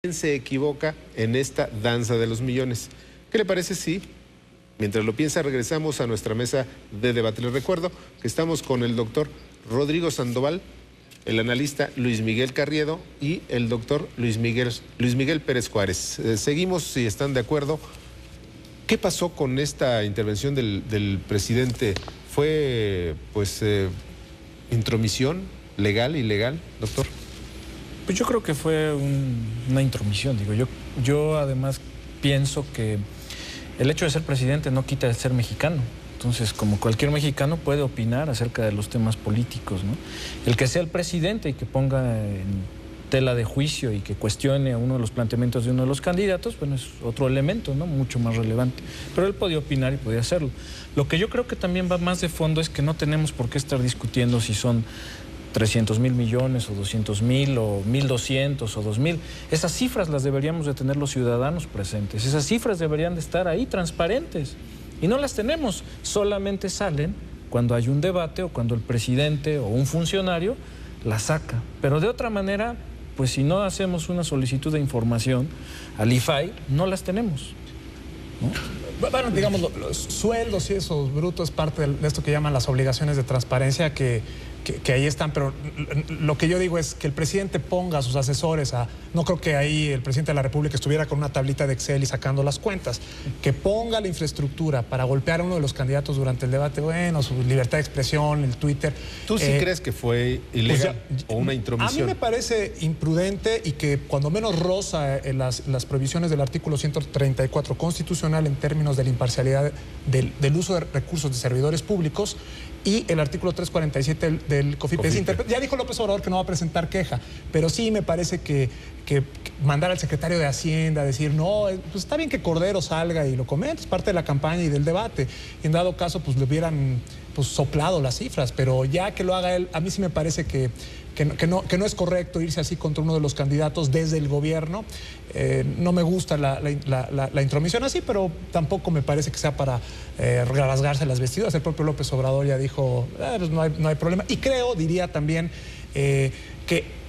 ¿Quién se equivoca en esta danza de los millones? ¿Qué le parece si, mientras lo piensa, regresamos a nuestra mesa de debate? Les recuerdo que estamos con el doctor Rodrigo Sandoval, el analista Luis Miguel Carriedo y el doctor Luis Miguel Pérez Juárez. Seguimos, si están de acuerdo. ¿Qué pasó con esta intervención del presidente? ¿Fue, intromisión legal, ilegal, doctor? Pues yo creo que fue una intromisión, digo. Yo además pienso que el hecho de ser presidente no quita de ser mexicano. Entonces, como cualquier mexicano puede opinar acerca de los temas políticos, ¿no? El que sea el presidente y que ponga en tela de juicio y que cuestione a uno de los planteamientos de uno de los candidatos, bueno, es otro elemento, ¿no? Mucho más relevante. Pero él podía opinar y podía hacerlo. Lo que yo creo que también va más de fondo es que no tenemos por qué estar discutiendo si son 300,000 millones o 200,000 o 1,200 o 2,000. Esas cifras las deberíamos de tener los ciudadanos presentes. Esas cifras deberían de estar ahí transparentes. Y no las tenemos. Solamente salen cuando hay un debate o cuando el presidente o un funcionario las saca. Pero de otra manera, pues si no hacemos una solicitud de información al IFAI, no las tenemos, ¿no? Bueno, digamos, los sueldos y esos brutos es parte de esto que llaman las obligaciones de transparencia que ahí están, pero lo que yo digo es que el presidente ponga a sus asesores no creo que ahí el presidente de la República estuviera con una tablita de Excel y sacando las cuentas, que ponga la infraestructura para golpear a uno de los candidatos durante el debate, bueno, su libertad de expresión, el Twitter. ¿Tú sí crees que fue ilegal o una intromisión? A mí me parece imprudente y que cuando menos roza las prohibiciones del artículo 134 constitucional en términos de la imparcialidad del uso de recursos de servidores públicos y el artículo 347 del COFIPE. Ya dijo López Obrador que no va a presentar queja, pero sí me parece que mandar al secretario de Hacienda a decir, no, pues está bien que Cordero salga y lo comente, es parte de la campaña y del debate. Y en dado caso, pues le hubieran soplado las cifras, pero ya que lo haga él, a mí sí me parece que no es correcto irse así contra uno de los candidatos desde el gobierno. No me gusta la intromisión así, pero tampoco me parece que sea para rasgarse las vestiduras. El propio López Obrador ya dijo, pues no hay problema. Y diría también que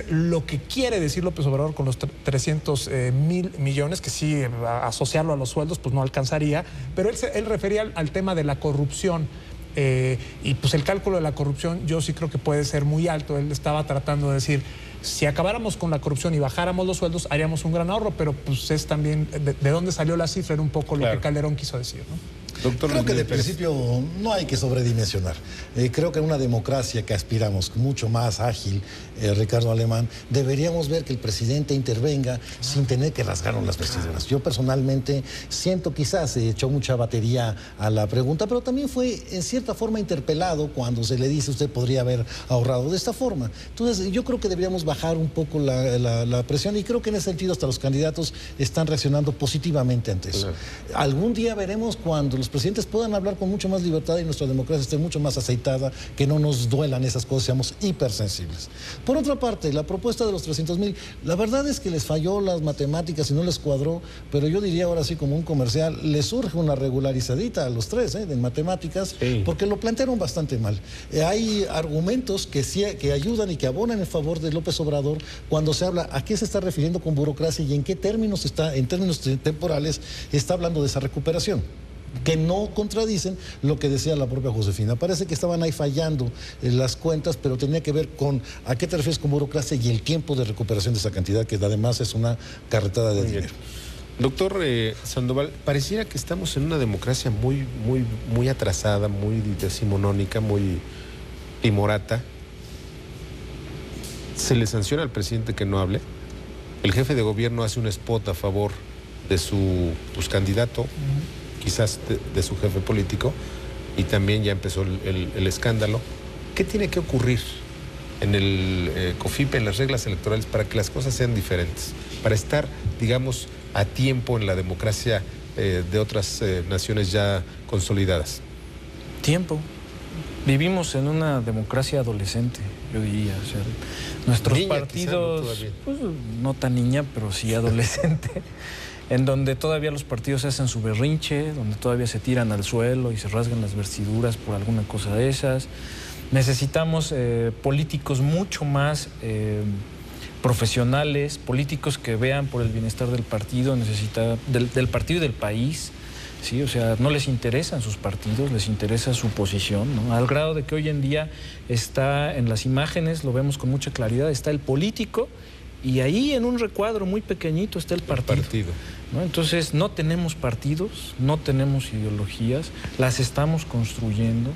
lo que quiere decir López Obrador con los 300,000 millones, que sí, asociarlo a los sueldos, pues no alcanzaría, pero él refería al tema de la corrupción. Y pues el cálculo de la corrupción yo sí creo que puede ser muy alto. Él estaba tratando de decir, si acabáramos con la corrupción y bajáramos los sueldos, haríamos un gran ahorro, pero pues es también de dónde salió la cifra, era un poco lo que Calderón quiso decir, ¿no? Doctor, creo que de principio no hay que sobredimensionar. Creo que en una democracia que aspiramos mucho más ágil, Ricardo Alemán, deberíamos ver que el presidente intervenga sin tener que rasgarnos las vestiduras. Yo personalmente siento, quizás se echó mucha batería a la pregunta, pero también fue en cierta forma interpelado cuando se le dice usted podría haber ahorrado de esta forma. Entonces yo creo que deberíamos bajar un poco la presión y creo que en ese sentido hasta los candidatos están reaccionando positivamente ante eso. Algún día veremos cuando los presidentes puedan hablar con mucho más libertad y nuestra democracia esté mucho más aceitada, que no nos duelan esas cosas, seamos hipersensibles. Por otra parte, la propuesta de los 300,000, la verdad es que les falló las matemáticas y no les cuadró, pero yo diría ahora sí como un comercial, les surge una regularizadita a los tres de matemáticas, porque lo plantearon bastante mal. Hay argumentos que ayudan y que abonan en favor de López Obrador cuando se habla a qué se está refiriendo con burocracia y en qué términos en términos temporales está hablando de esa recuperación, que no contradicen lo que decía la propia Josefina. Parece que estaban ahí fallando las cuentas, pero tenía que ver con a qué te refieres con burocracia y el tiempo de recuperación de esa cantidad, que además es una carretada de dinero. Doctor Sandoval, pareciera que estamos en una democracia muy atrasada, muy decimonónica, muy timorata. Se le sanciona al presidente que no hable. El jefe de gobierno hace un spot a favor de su candidato, quizás de su jefe político, y también ya empezó el escándalo. ¿Qué tiene que ocurrir en el COFIPE, en las reglas electorales, para que las cosas sean diferentes? Para estar, digamos, a tiempo en la democracia de otras naciones ya consolidadas. Tiempo. Vivimos en una democracia adolescente, yo diría. O sea, nuestros niña, partidos, quizá, pues, no tan niña, pero sí adolescente, en donde todavía los partidos hacen su berrinche, donde todavía se tiran al suelo y se rasgan las vestiduras por alguna cosa de esas. Necesitamos políticos mucho más profesionales, políticos que vean por el bienestar del partido, del partido y del país. Sí, o sea, no les interesan sus partidos, les interesa su posición, ¿no? Al grado de que hoy en día está en las imágenes, lo vemos con mucha claridad, está el político y ahí en un recuadro muy pequeñito está el partido. ¿No? Entonces no tenemos partidos, no tenemos ideologías, las estamos construyendo.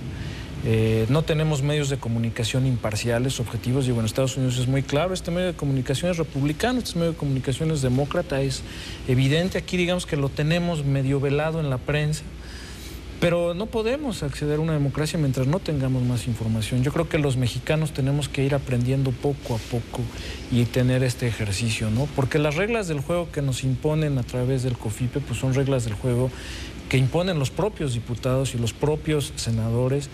No tenemos medios de comunicación imparciales, objetivos. Digo, en Estados Unidos es muy claro, este medio de comunicación es republicano, este medio de comunicación es demócrata, es evidente. Aquí digamos que lo tenemos medio velado en la prensa, pero no podemos acceder a una democracia mientras no tengamos más información. Yo creo que los mexicanos tenemos que ir aprendiendo poco a poco y tener este ejercicio, ¿no? Porque las reglas del juego que nos imponen a través del COFIPE, pues son reglas del juego que imponen los propios diputados y los propios senadores.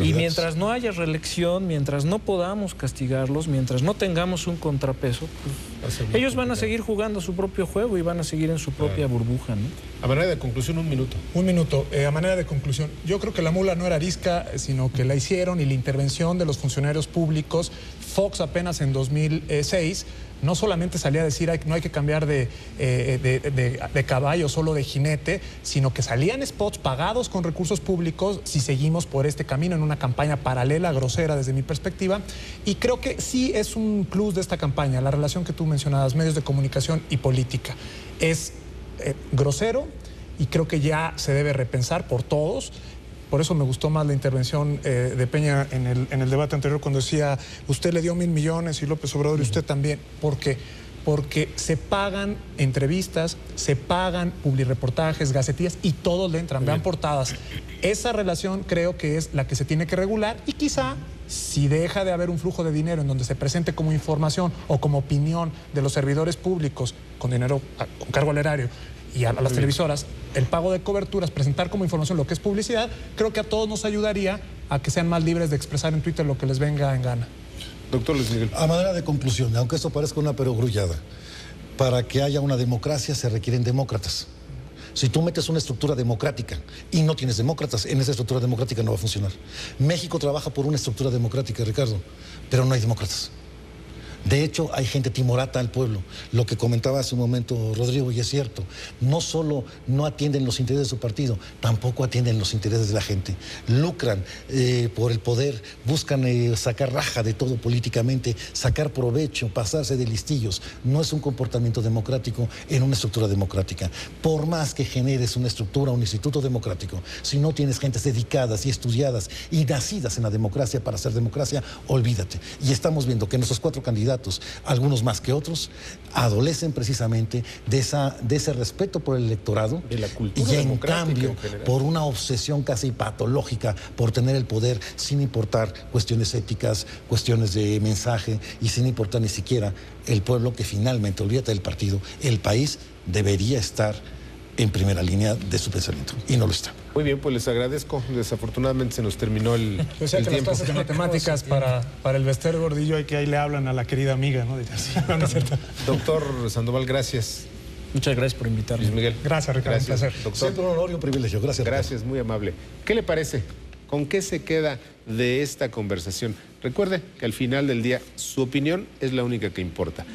Y mientras no haya reelección, mientras no podamos castigarlos, mientras no tengamos un contrapeso, pues ellos van a seguir jugando su propio juego y van a seguir en su propia burbuja, ¿no? A manera de conclusión, un minuto. Un minuto. A manera de conclusión, yo creo que la mula no era arisca, sino que la hicieron, y la intervención de los funcionarios públicos. Fox apenas en 2006 no solamente salía a decir no hay que cambiar de caballo, solo de jinete, sino que salían spots pagados con recursos públicos si seguimos por este camino en una campaña paralela, grosera desde mi perspectiva. Y creo que sí es un plus de esta campaña, la relación que tú mencionabas, medios de comunicación y política. Es grosero y creo que ya se debe repensar por todos. Por eso me gustó más la intervención de Peña en el debate anterior, cuando decía, usted le dio 1,000 millones y López Obrador y usted también. ¿Por qué? Porque se pagan entrevistas, se pagan publireportajes, gacetillas y todos le entran, vean portadas. Esa relación creo que es la que se tiene que regular, y quizá si deja de haber un flujo de dinero en donde se presente como información o como opinión de los servidores públicos con dinero, con cargo al erario, y a las televisoras, el pago de coberturas, presentar como información lo que es publicidad, creo que a todos nos ayudaría a que sean más libres de expresar en Twitter lo que les venga en gana. Doctor Luis Miguel. A manera de conclusión, aunque esto parezca una perogrullada, para que haya una democracia se requieren demócratas. Si tú metes una estructura democrática y no tienes demócratas, en esa estructura democrática no va a funcionar. México trabaja por una estructura democrática, Ricardo, pero no hay demócratas. De hecho, hay gente timorata al pueblo. Lo que comentaba hace un momento Rodrigo, y es cierto, no solo no atienden los intereses de su partido, tampoco atienden los intereses de la gente. Lucran por el poder, buscan sacar raja de todo políticamente, sacar provecho, pasarse de listillos. No es un comportamiento democrático en una estructura democrática. Por más que generes una estructura, un instituto democrático, si no tienes gentes dedicadas y estudiadas y nacidas en la democracia para hacer democracia, olvídate. Y estamos viendo que nuestros 4 candidatos, algunos más que otros, adolecen precisamente de ese respeto por el electorado, de la cultura y en democrática cambio en general, por una obsesión casi patológica por tener el poder sin importar cuestiones éticas, cuestiones de mensaje, y sin importar ni siquiera el pueblo, que finalmente, olvídate del partido, el país debería estar en primera línea de su pensamiento, y no lo está. Muy bien, pues les agradezco. Desafortunadamente se nos terminó el Yo decía que las tiempo. clases de matemáticas para el Bester Gordillo hay que ahí le hablan a la querida amiga, ¿no? Así, no es cierto. Doctor Sandoval, gracias. Muchas gracias por invitarme. Luis Miguel. Gracias, Ricardo, un placer. Doctor. Siempre un honor y un privilegio. Gracias, Ricardo. Gracias, muy amable. ¿Qué le parece? ¿Con qué se queda de esta conversación? Recuerde que al final del día su opinión es la única que importa.